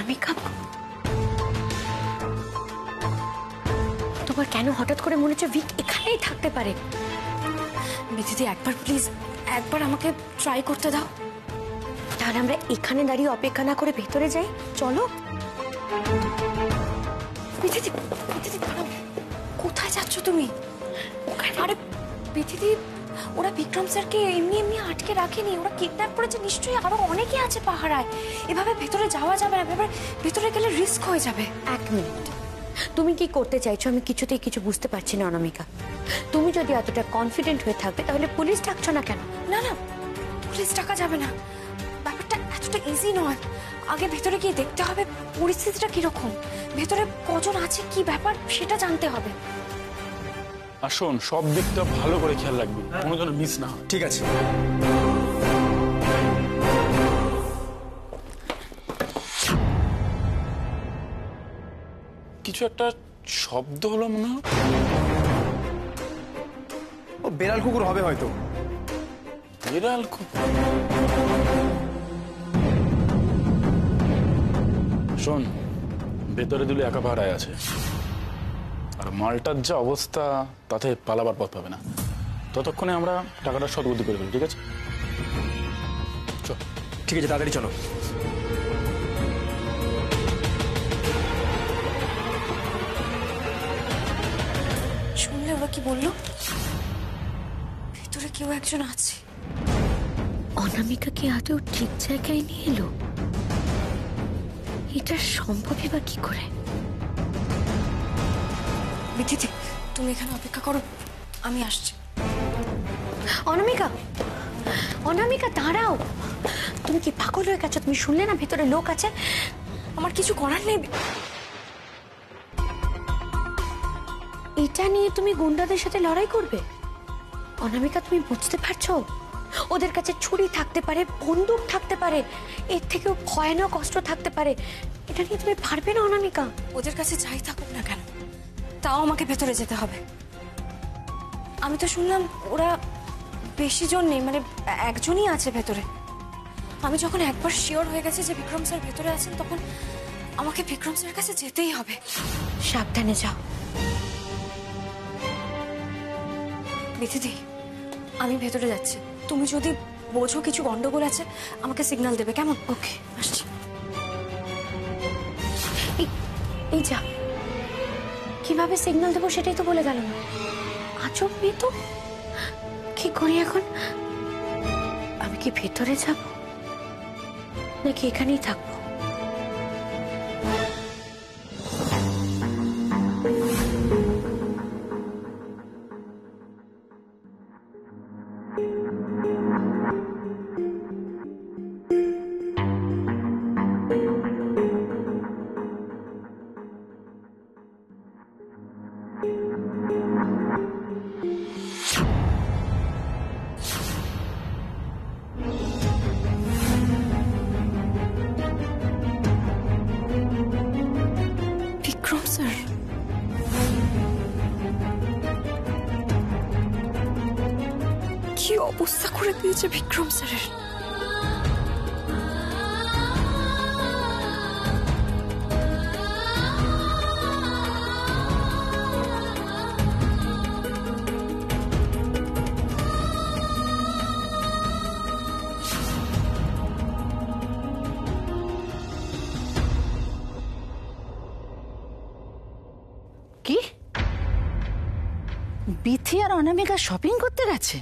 অনামিকা, তোমার কেন হঠাৎ করে মনে হচ্ছে ভিক এখানেই থাকতে পারে? দিদি একবার প্লিজ, একবার আমাকে ট্রাই করতে দাও। তাহলে আমরা এখানে দাঁড়িয়ে অপেক্ষা না করে ভেতরে যাই, চলো। দিদি দিদি দাঁড়াও, কোথায় যাচ্ছ তুমি? আরে দিদি, ওরা বিক্রম স্যারকে এমনি এমনি আটকে রাখেনি, ওরা কিডন্যাপ করেছে নিশ্চয়ই, আরো অনেকে আছে পাহারায়। এভাবে ভেতরে যাওয়া যাবে না, এবার ভেতরে গেলে রিস্ক হয়ে যাবে। এক মিনিট, তুমি কি করতে চাইছো আমি কিছুতেই কিছু বুঝতে পারছি না অনামিকা। তুমি যদি এতটা কনফিডেন্ট হয়ে থাকবে তাহলে পুলিশ ডাকছো না কেন? না না, পুলিশ ডাকা যাবে না, ব্যাপারটা এতটা ইজি নয়। আগে ভেতরে গিয়ে দেখতে হবে পরিস্থিতিটা কিরকম, ভেতরে কজন আছে, কি ব্যাপার সেটা জানতে হবে। আসুন, সব দিকটা ভালো করে খেয়াল রাখবি, কোনো যেন মিস না হয়। ঠিক আছে। কিছু একটা শব্দ হলো মনে হয়। ও বেড়াল কুকুর হবে হয়তো। বিড়াল কুকুর? শোন, ভেতরে দিলে একা পাহারায় আছে, আর মালটার যা অবস্থা তাতে পালাবার পথ পাবে না। ততক্ষণে আমরা টাকাটা সদবুদ্ধি করে ফেলি, ঠিক আছে? চল। ঠিক আছে, তাড়াতাড়ি চলো। শুনলে ওরা কি বললো? ভেতরে কেউ একজন আছে। অনামিকাকে আদৌ ঠিক জায়গায় নিয়ে এলো? এটা সম্ভবই বা কি করে? দিদি তুমি এখানে অপেক্ষা করো, আমি আসছি। অনামিকা, অনামিকা দাঁড়াও, তুমি কি পাগল হয়ে গেছো? তুমি শুনলে না ভেতরে লোক আছে? আমার কিছু করার নেই। এটা নিয়ে তুমি গুন্ডাদের সাথে লড়াই করবে? অনামিকা, তুমি বুঝতে পারছো ওদের কাছে ছুরি থাকতে পারে, বন্দুক থাকতে পারে, এর থেকেও ভয়ানক অস্ত্র থাকতে পারে। এটা নিয়ে তুমি পারবে না অনামিকা। ওদের কাছে যাই থাকুক না কেন, তাও আমাকে ভেতরে যেতে হবে। আমি তো শুনলাম ওরা বেশি জন নেই, মানে একজনই আছে ভেতরে। আমি যখন একবার শিওর হয়ে গেছি যে বিক্রম স্যার ভেতরে আছেন, তখন আমাকে বিক্রম স্যারের কাছে যেতেই হবে। সাবধানে যাও। দিদি আমি ভেতরে যাচ্ছি, তুমি যদি বোঝো কিছু গন্ডগোল আছে আমাকে সিগন্যাল দেবে, কেমন? ওকে, আসছি। এই যা, কিভাবে সিগন্যাল দেবো সেটাই তো বলে গেল না। আজব মেয়ে তো, কি করি এখন? আমি কি ভেতরে যাব নাকি এখানেই থাকবো? বিক্রম স্যার, কি অবস্থা করে দিয়েছে বিক্রম স্যারের। কি বিথি আর অনামিকা শপিং করতে গেছে?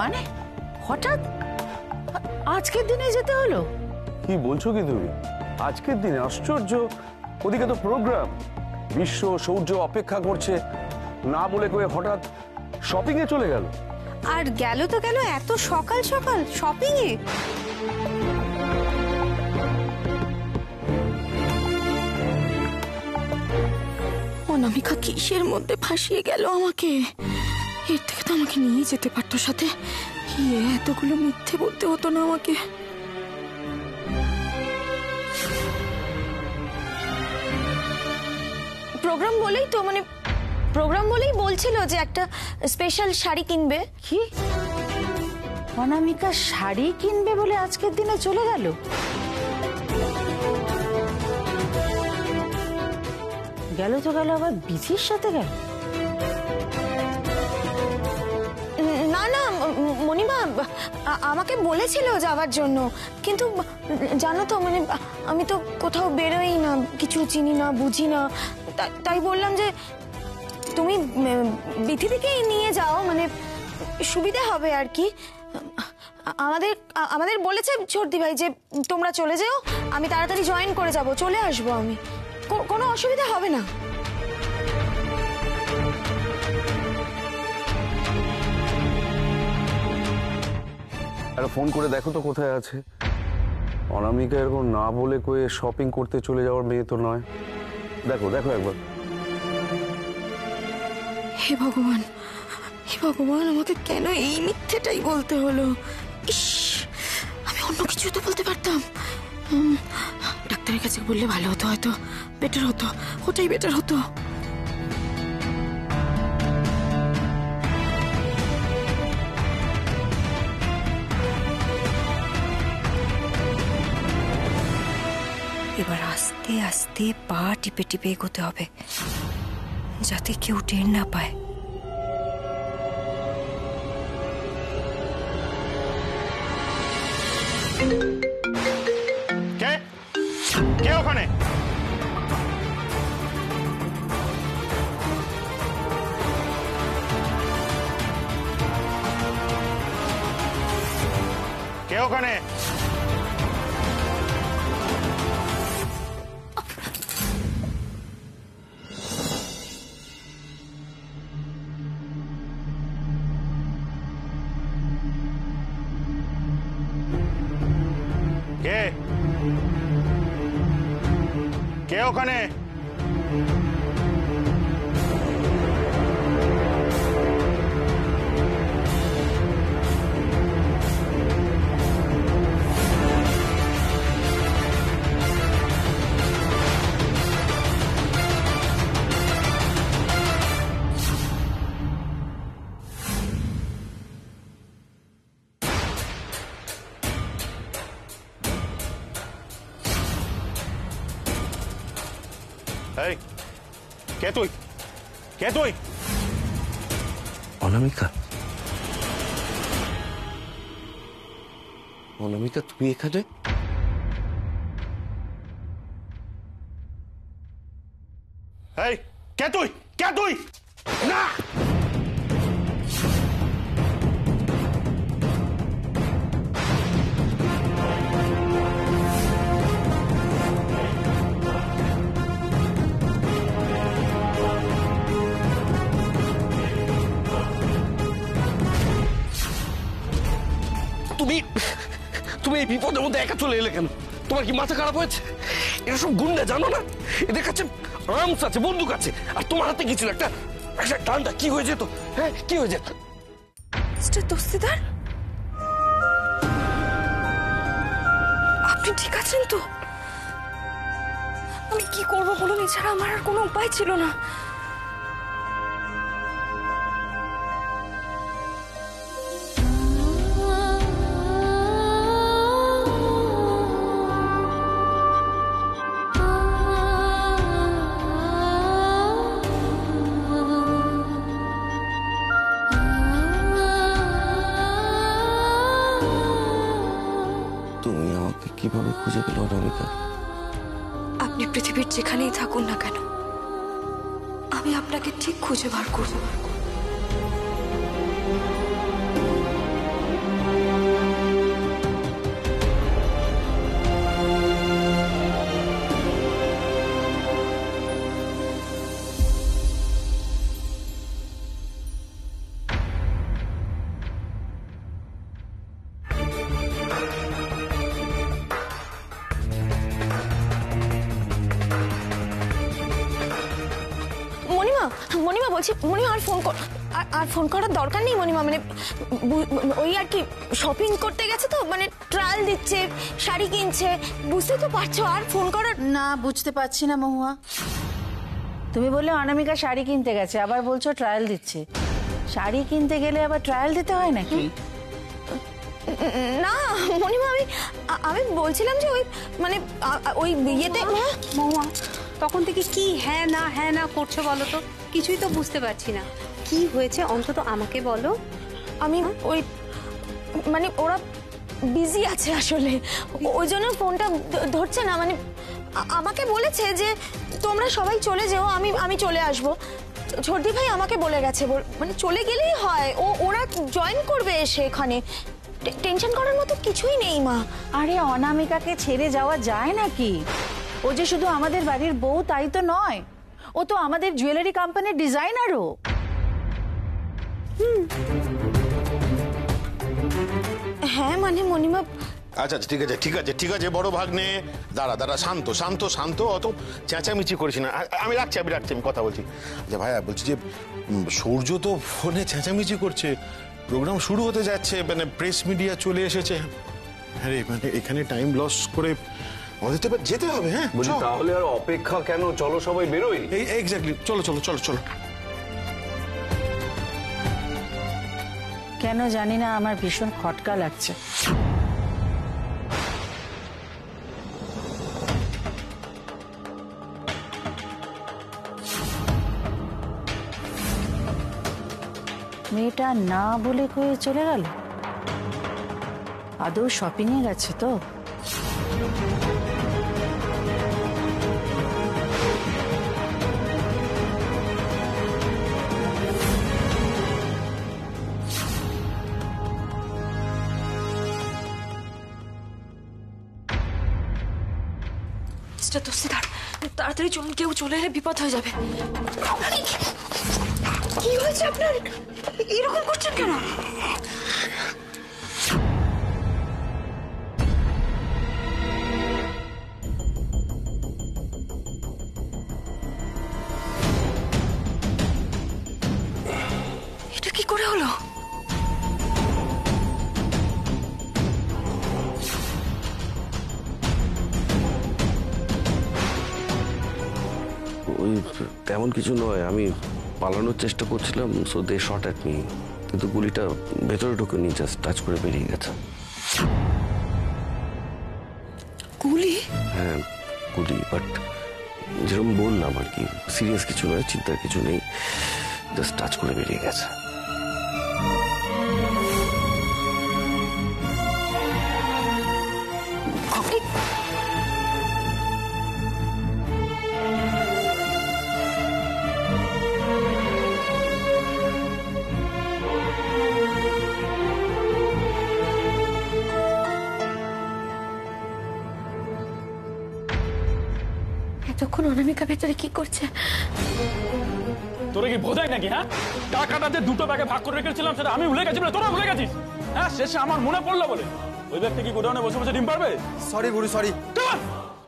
মানে হঠাৎ আজকের দিনে যেতে হলো? কি বলছো কি তুমি? আজকের দিনে? আশ্চর্য, ওদিকে তো প্রোগ্রাম, বিশ্ব সূর্য অপেক্ষা করছে, না বলে কয়ে হঠাৎ শপিং এ চলে গেল। আর গেল তো গেল এত সকাল সকাল শপিং এ। অনামিকা কিসের মধ্যে ফাঁসিয়ে গেল আমাকে? এর থেকে তো আমাকে নিয়ে যেতে পারতো সাথে, এতগুলো মিথ্যে বলতে হতো না আমাকে। প্রোগ্রাম বলেই তো, মানে প্রোগ্রাম বলেই বলছিল যে একটা স্পেশাল শাড়ি কিনবে। কি অনামিকা শাড়ি কিনবে বলে আজকের দিনে চলে গেল? গেল তো গেল, আবার বিধির সাথে গেল? না না মণিমা, আমাকে বলেছিল যাওয়ার জন্য, কিন্তু জানো তো মানে আমি তো কোথাও বেরোই না, কিছু চিনি না বুঝি না, তাই বললাম যে তুমি বিথিদিকেই নিয়ে যাও, মানে সুবিধা হবে আর কি। আমাদের বলেছে ছোটদি ভাই যে তোমরা চলে যেও, আমি তাড়াতাড়ি জয়েন করে যাব, চলে আসবো আমি, কোনো অসুবিধা হবে না। একটা ফোন করে দেখো তো কোথায় আছে। অনামিকা এরকম না বলে কয়ে শপিং করতে চলে যাওয়ার মেয়ে তো নয়। দেখো দেখো একবার। হে ভগবান, হে ভগবান, আমাকে কেন এই মিথ্যেটাই বলতে হলো? ইস, আমি অন্য কিছু তো বলতে পারতাম। ডাক্তারের কাছে বললে ভালো হতো, হয়তো বেটার হতো, ওটাই বেটার হতো। এবার আস্তে আস্তে পা টিপে টিপে এগোতে হবে, যাতে কেউ টের না পায়। কে কে ওখানে? কে ওখানে? কে কে ওখানে? এই কে তুই? কে তুই? অনামিকা, অনামিকা তুমি এখানে? এই কে তুই? কে তুই? না! তুমি তুমি এই বিপদের মধ্যে একা চলে এলে কেন? তোমার কি মাথা খারাপ হয়েছে? এরা সব গুন্ডা, জানো না? এদের কাছে আর্মস আছে, বন্দুক আছে, আর তোমার হাতে কি ছিল? একটা একটা ডান্ডা। কি হয়ে যেত? হ্যাঁ, কি হয়ে যেত? মিস্টার দস্তিদার, আপনি ঠিক আছেন তো? আমি কি করবো বলুন, এছাড়া আমার আর কোনো উপায় ছিল না। তুমি আমাকে কিভাবে খুঁজে পেলে অনামিকা? আপনি পৃথিবীর যেখানেই থাকুন না কেন, আমি আপনাকে ঠিক খুঁজে বার করবো। মণিমা বলছি, মণিমা আর ফোন করার দরকার নেই মণিমা, মানে ওই আর কি শপিং করতে গেছে তো, মানে ট্রায়াল দিচ্ছে, শাড়ি কিনছে, বুঝতে তো পারছো, আর ফোন করার। না, বুঝতে পারছি না মহুয়া। তুমি বললে অনামিকা শাড়ি কিনতে গেছে, আবার বলছো ট্রায়াল দিচ্ছে। শাড়ি কিনতে গেলে আবার ট্রায়াল দিতে হয় নাকি? না মণিমা, আমি বলছিলাম যে ওই মানে ওই ইয়েতে। মহুয়া তখন থেকে কি হ্যাঁ না করছো বলো তো? কিছুই তো বুঝতে পারছি না। কি হয়েছে অন্তত আমাকে বলো। আমি ওই মানে ওরা বিজি আছে আসলে, ওই জন্য ফোনটা ধরছে না। মানে আমাকে বলেছে যে তোমরা সবাই চলে যেও, আমি চলে আসবো। ঝর্দি ভাই আমাকে বলে গেছে, মানে চলে গেলেই হয়, ওরা জয়েন করবে এসে এখানে। টেনশন করার মতো কিছুই নেই মা। আরে অনামিকাকে ছেড়ে যাওয়া যায় নাকি? ও যে শুধু আমাদের বাড়ির বউ তাই তো নয়, ও তো আমাদের জুয়েলারি কোম্পানির ডিজাইনারও। হ্যাঁ মানে মণিমা। আচ্ছা ঠিক আছে বড় ভাগ্নে, দাঁড়া শান্ত, অত চেঁচামেচি করিস না। আমি রাখছি আমি কথা বলছি। আচ্ছা ভাইয়া বলছি যে সূর্য তো ফোনে চেঁচামেচি করছে, প্রোগ্রাম শুরু হতে যাচ্ছে, মানে প্রেস মিডিয়া চলে এসেছে। হ্যাঁ রে, মানে এখানে টাইম লস করে আমাদের তো এবার যেতে হবে। হ্যাঁ বলছি তাহলে আর অপেক্ষা কেন, চলো সবাই বেরোই। এই এক্স্যাক্টলি, চলো। কেন জানি না আমার ভীষণ খটকা লাগছে। মেয়েটা না বলে কয়ে চলে গেল। আদৌ শপিং এ গেছে তো? তাড়াতাড়ি চলুন, কেউ চলে এলে বিপদ হয়ে যাবে। কি হয়েছে আপনার? এরকম করছেন কেন? এটা কি করে হলো? ওই তেমন কিছু নয়, আমি পালানোর চেষ্টা করছিলাম, so they shot at me, কিন্তু গুলিটা ভেতরে ঢুকেনি, জাস্ট টাচ করে বেরিয়ে গেছে। গুলি? হ্যাঁ গুলি, বাট যেরকম বললাম আর কি, সিরিয়াস কিছু নয়, চিন্তার কিছু নেই, জাস্ট টাচ করে বেরিয়ে গেছে। এতক্ষণ অনামিকা ভেতরে কি করছে? তোরা কি বোঝাই নাকি? হ্যাঁ, টাকাটা যে দুটো ব্যাগে ভাগ করে রেখেছিলাম সেটা আমি ভুলে গেছি বলে তোরা ভুলে গেছিস? হ্যাঁ, শেষে আমার মনে পড়লো বলে ওই ব্যক্তি কি গোডাউনে বসে বসে ডিম পারবে? সরি গুরু, সরি।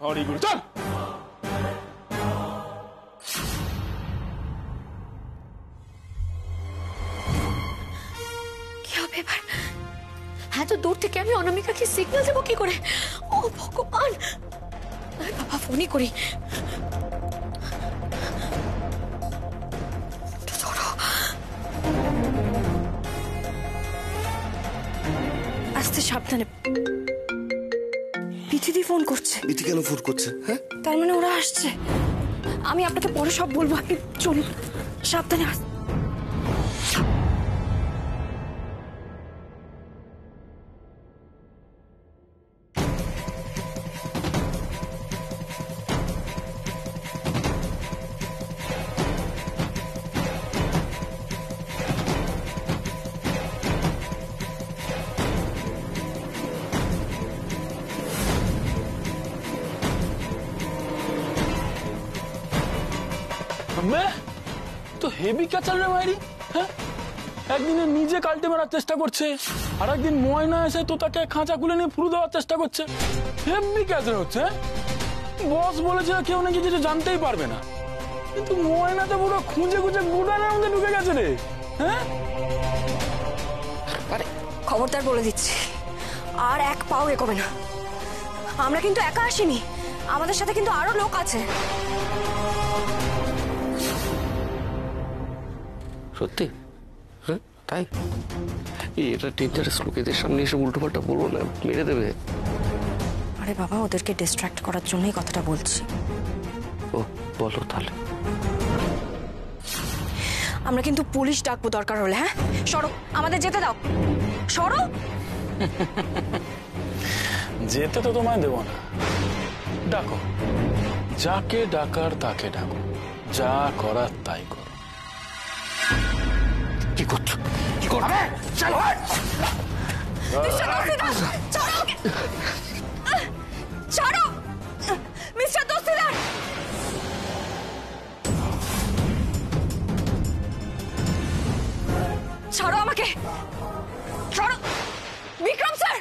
সরি গুরু, চল। কি হবে এবার? হ্যাঁ, তো দূর থেকে আমি অনামিকাকে সিগন্যাল দেবো কি করে? ও ভগবান, বাবা ফোনই করি। আস্তে সাবধানে। পিথিদি ফোন করছে। ইতি কেন ফোন করছে? হ্যাঁ, তার মানে ওরা আসছে। আমি আপনাকে পরে সব বলবো, আপনি চলুন সাবধানে। তো হেভি ক্যাচার রে মাইরি। হ্যাঁ, একদিনে নিজে কালটে মারার চেষ্টা করছে, আর একদিন ময়না এসে তো তাকে খাঁচা খুলে নিয়ে ফুরু দেওয়ার চেষ্টা করছে। হেভি ক্যাচার হচ্ছে। বস বলেছে কেউ নাকি কিছু জানতেই পারবে না, কিন্তু ময়নাতে পুরো খুঁজে গুডানের মধ্যে ঢুকে গেছে রে। হ্যাঁ, খবরদার বলে দিচ্ছি, আর এক পাও এগোবে না। আমরা কিন্তু একা আসিনি, আমাদের সাথে কিন্তু আরো লোক আছে। সত্যি? হ্যাঁ তাই? এটা ডেঞ্জারাস, লোকেদের সামনে এসে উল্টো পাল্টা বলবো না, মেরে দেবে। আরে বাবা, ওদেরকে ডিস্ট্র্যাক্ট করার জন্যই কথাটা বলছি। বলো তাহলে। আমরা কিন্তু পুলিশ ডাকবো দরকার হলে। হ্যাঁ, সরো, আমাদের যেতে দাও, সরো। যেতে তো তোমায় দেবো না। ডাকো, যাকে ডাকার তাকে ডাকো, যা করার তাই করো। কি করছো? কি করছো? চলো ছাড়ো মিস্টার দস্তিদার। ছাড়ো আমাকে, ছাড়ো। Vikram sir,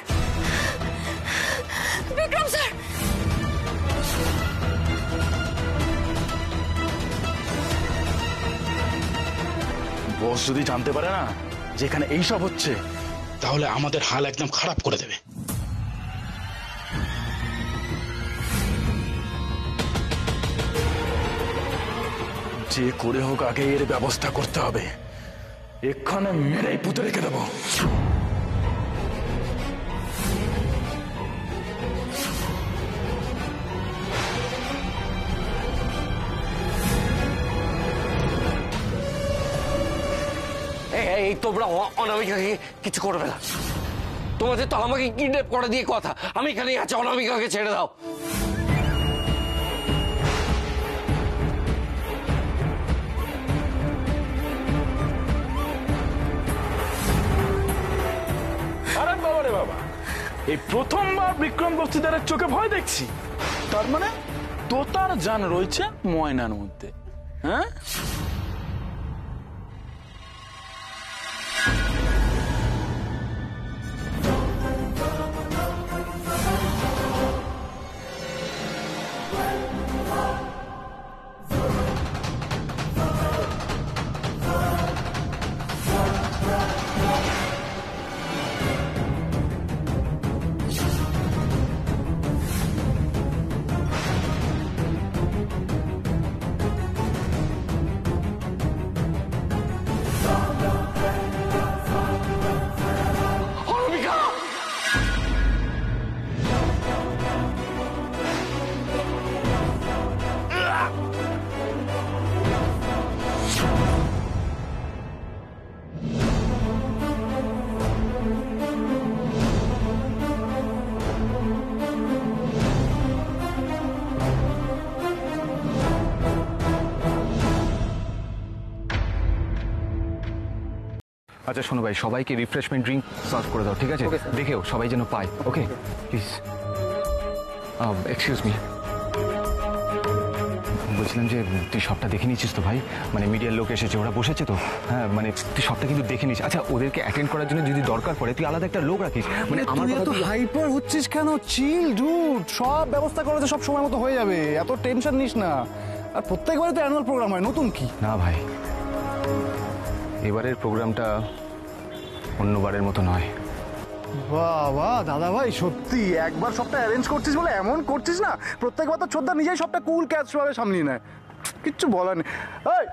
Vikram sir. Boss যদি জানতে পারে না যেখানে এইসব হচ্ছে, তাহলে আমাদের হাল একদম খারাপ করে দেবে। যে করে হোক আগে এর ব্যবস্থা করতে হবে। এখানে মেরেই পুঁতে রেখে দেবো। এই তোমরা অনামিকাকে কিছু করবে না। তোমাদের তো আমাকে কিডন্যাপ করে দিয়ে কথা। আমি এখানেই আছি, অনামিকাকে ছেড়ে দাও। আরে বাবা রে বাবা, এই প্রথমবার বিক্রম দস্তিদারের চোখে ভয় দেখছি। তার মানে তোতার জান রয়েছে ময়নার মধ্যে। হ্যাঁ, আচ্ছা শোনো ভাই, সবাইকে রিফ্রেশমেন্ট ড্রিঙ্ক সার্ভ করে দাও, ঠিক আছে? দেখেও সবাই যেন পায়। Okay please. এক্সকিউজ মি, বলছিলাম যে তুই সবটা দেখে নিয়েছিস তো ভাই? মানে মিডিয়ার লোক এসেছে, ওরা বসেছে তো। হ্যাঁ, মানে তুই সবটা কিন্তু দেখে নিস। আচ্ছা, ওদেরকে অ্যাটেন্ড করার জন্য যদি দরকার পড়ে তুই আলাদা একটা লোক রাখিস। মানে আমার কথা তুই হাইপার হচ্ছিস কেন? চিল ডুড, সব ব্যবস্থা করা সব সময় মতো হয়ে যাবে, এত টেনশন নিস না। আর প্রত্যেকবারে তো অ্যানুয়াল প্রোগ্রাম হয়, নতুন কি? না ভাই, এবারের প্রোগ্রামটা অন্যবারের মতো নয়। বাবা দাদা ভাই, সত্যি একবার সবটা অ্যারেঞ্জ করছিস বলে এমন করছিস না, প্রত্যেকবার তো ছোটদা নিজেই সবটা কুল ক্যাচ ভাবে সামলিয়ে নেয়, কিচ্ছু বলার নেই। এই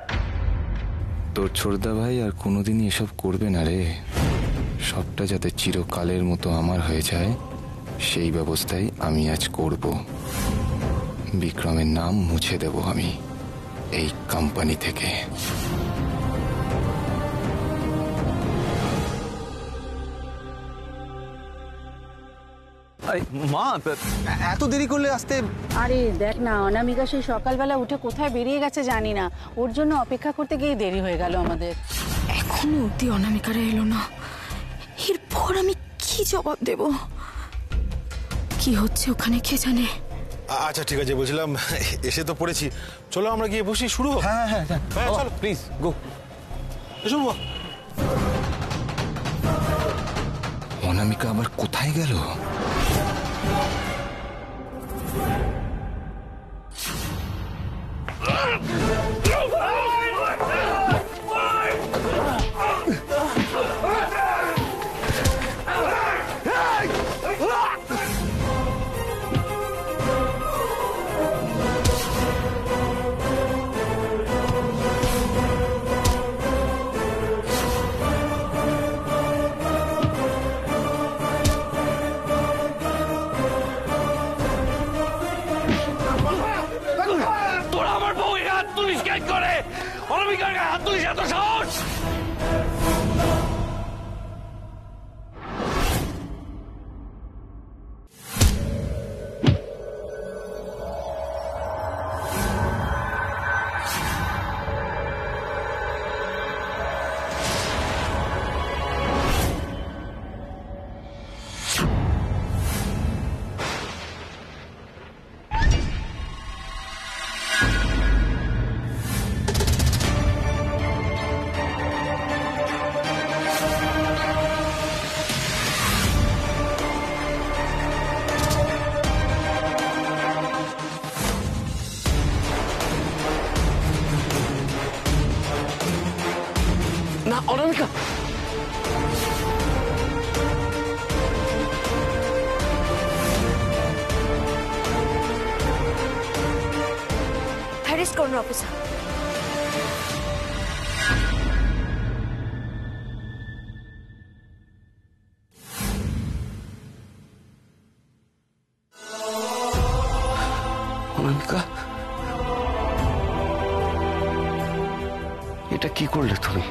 তোর ছোটদা ভাই আর কোনোদিনই এসব করবে না রে। সবটা যাতে চিরকালের মতো আমার হয়ে যায় সেই ব্যবস্থাই আমি আজ করব। বিক্রমের নাম মুছে দেব আমি এই কোম্পানি থেকে। মা, এত দেরি করলে আসতে? আরে দেখ না, অনামিকা সেই সকালবেলা উঠে কোথায় বেরিয়ে গেছে জানি না, ওর জন্য অপেক্ষা করতে গিয়ে দেরি হয়ে গেল আমাদের। এখনো অব্দি অনামিকারা এলো না, এরপর আমি কি জবাব দেব? কি হচ্ছে ওখানে কে জানে। আচ্ছা ঠিক আছে, বলছিলাম এসে তো পড়েছি, চলো আমরা গিয়ে বসি, শুরু হোক। হ্যাঁ হ্যাঁ হ্যাঁ, চলো প্লিজ গো। এসো বাবা। অনামিকা আবার কোথায় গেল? তুলিস কেন করে? অনামিকার গায়ে হাত তুলিস, এত সাহস? না অনামিকা, হ্যারিস কর্নার অফিসার। অনামিকা, এটা কি করলে তুমি?